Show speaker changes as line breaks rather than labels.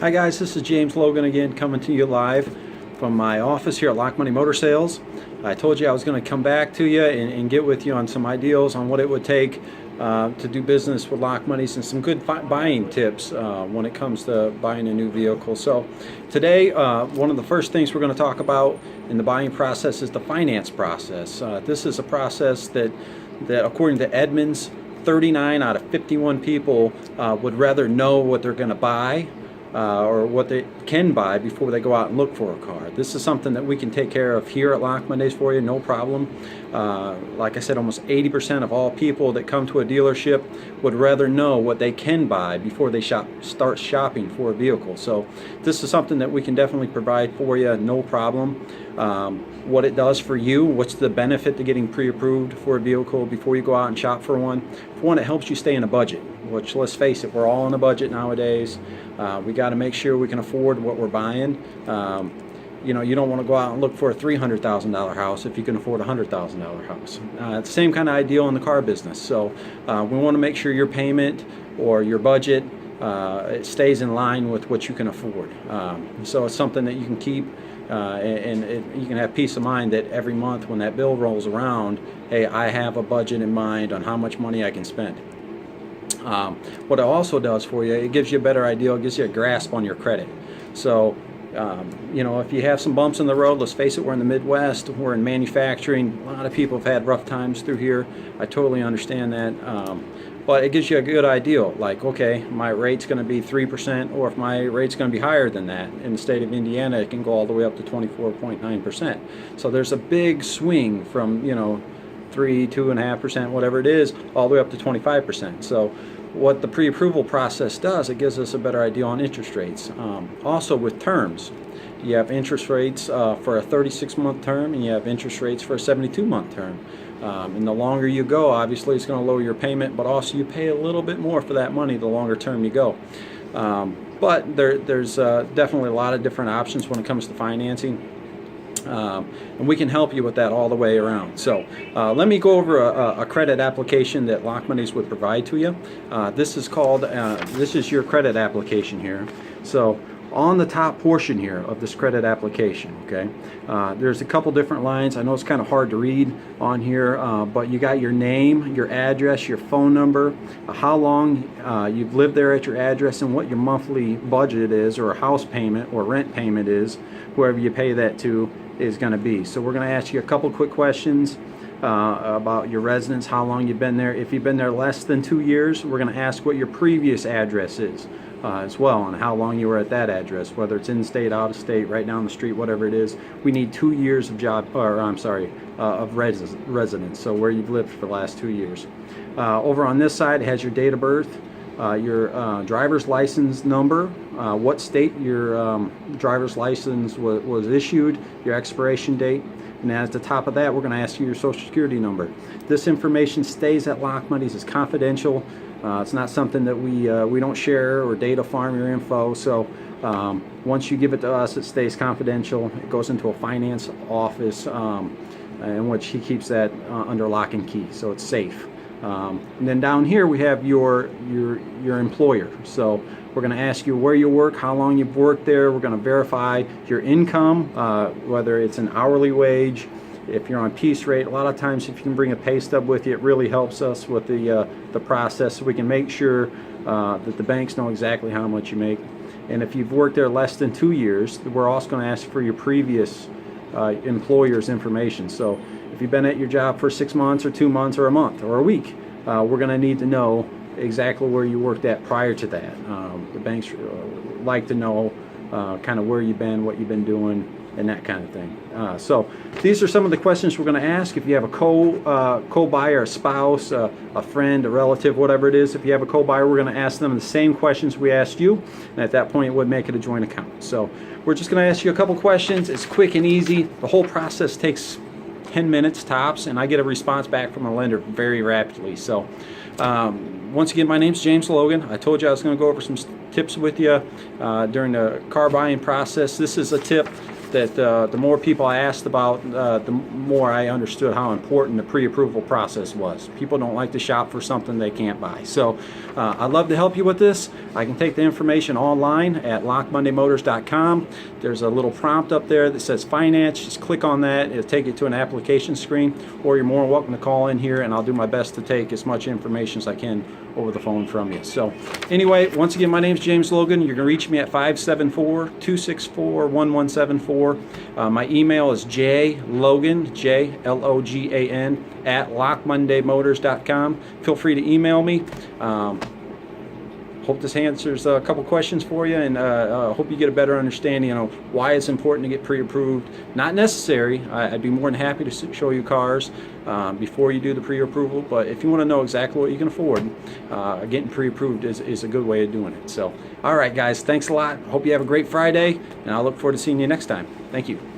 Hi guys, this is James Logan again, coming to you live from my office here at Lock Money Motor Sales. I told you I was going to come back to you and get with you on some ideals on what it would take to do business with Lock Monies and some good buying tips when it comes to buying a new vehicle. So today, one of the first things we're going to talk about in the buying process is the finance process. This is a process that according to Edmunds, 39 out of 51 people would rather know what they're going to buy or what they can buy before they go out and look for a car. This is something that we can take care of here at Lock Mondays for you, no problem. Like I said, almost 80% of all people that come to a dealership would rather know what they can buy before they start shopping for a vehicle. So this is something that we can definitely provide for you, no problem. What it does for you, what's the benefit to getting pre-approved for a vehicle before you go out and shop for one? For one, it helps you stay in a budget, which, let's face it, we're all on a budget nowadays. We got to make sure we can afford what we're buying. You know, you don't want to go out and look for a $300,000 house if you can afford a $100,000 house. It's the same kind of ideal in the car business. So we want to make sure your payment or your budget it stays in line with what you can afford. So it's something that you can keep you can have peace of mind that every month when that bill rolls around, hey, I have a budget in mind on how much money I can spend. What it also does for you, it gives you a better idea, it gives you a grasp on your credit. So, you know, if you have some bumps in the road, let's face it, we're in the Midwest, we're in manufacturing, a lot of people have had rough times through here. I totally understand that. But it gives you a good idea, like, okay, my rate's going to be 3%, or if my rate's going to be higher than that. In the state of Indiana, it can go all the way up to 24.9%. So there's a big swing from, you know, 2.5%, whatever it is, all the way up to 25%. So what the pre-approval process does, it gives us a better idea on interest rates. Also with terms, you have interest rates for a 36-month term, and you have interest rates for a 72-month term. And the longer you go, obviously it's going to lower your payment, but also you pay a little bit more for that money the longer term you go. But there's definitely a lot of different options when it comes to financing. And we can help you with that all the way around. So let me go over a credit application that Lock Monies would provide to you. This is called, this is your credit application here. So on the top portion here of this credit application, okay, there's a couple different lines. I know it's kind of hard to read on here, but you got your name, your address, your phone number, how long you've lived there at your address, and what your monthly budget is, or house payment or rent payment is, whoever you pay that to is going to be. So we're going to ask you a couple quick questions about your residence, how long you've been there. If you've been there less than 2 years, we're going to ask what your previous address is as well, and how long you were at that address, whether it's in state, out of state, right down the street, whatever it is. We need 2 years of of residence, so where you've lived for the last 2 years. Over on this side, it has your date of birth, your driver's license number, what state your driver's license was issued, your expiration date, and at the top of that, we're going to ask you your social security number. This information stays at Lock Monies. It's confidential. It's not something that we don't share or data farm your info. So once you give it to us, it stays confidential. It goes into a finance office in which he keeps that under lock and key, so it's safe. And then down here we have your employer. So we're going to ask you where you work, how long you've worked there. We're going to verify your income, whether it's an hourly wage, if you're on piece rate. A lot of times if you can bring a pay stub with you, it really helps us with the process, so we can make sure that the banks know exactly how much you make. And if you've worked there less than 2 years, we're also going to ask for your previous employer's information. So if you've been at your job for 6 months or 2 months or a month or a week, we're going to need to know exactly where you worked at prior to that. The banks like to know kind of where you've been, what you've been doing, and that kind of thing. So these are some of the questions we're going to ask. If you have a co-buyer, a spouse, a friend, a relative, whatever it is, if you have a co-buyer, we're going to ask them the same questions we asked you, and at that point it would make it a joint account. So we're just going to ask you a couple questions. It's quick and easy. The whole process takes 10 minutes tops, and I get a response back from the lender very rapidly. So once again, my name's James Logan. I told you I was going to go over some tips with you during the car buying process. This is a tip that the more people I asked about, the more I understood how important the pre-approval process was. People don't like to shop for something they can't buy. So I'd love to help you with this. I can take the information online at lockmondaymotors.com. There's a little prompt up there that says finance. Just click on that. It'll take you to an application screen, or you're more than welcome to call in here, and I'll do my best to take as much information as I can over the phone from you. So anyway, once again, my name is James Logan. You're going to reach me at 574-264-1174. My email is jlogan, J-L-O-G-A-N, at lockmondaymotors.com. Feel free to email me. Hope this answers a couple questions for you, and hope you get a better understanding of why it's important to get pre-approved. Not necessary. I'd be more than happy to show you cars before you do the pre-approval, but if you want to know exactly what you can afford, getting pre-approved is a good way of doing it. So, all right, guys, thanks a lot. Hope you have a great Friday, and I look forward to seeing you next time. Thank you.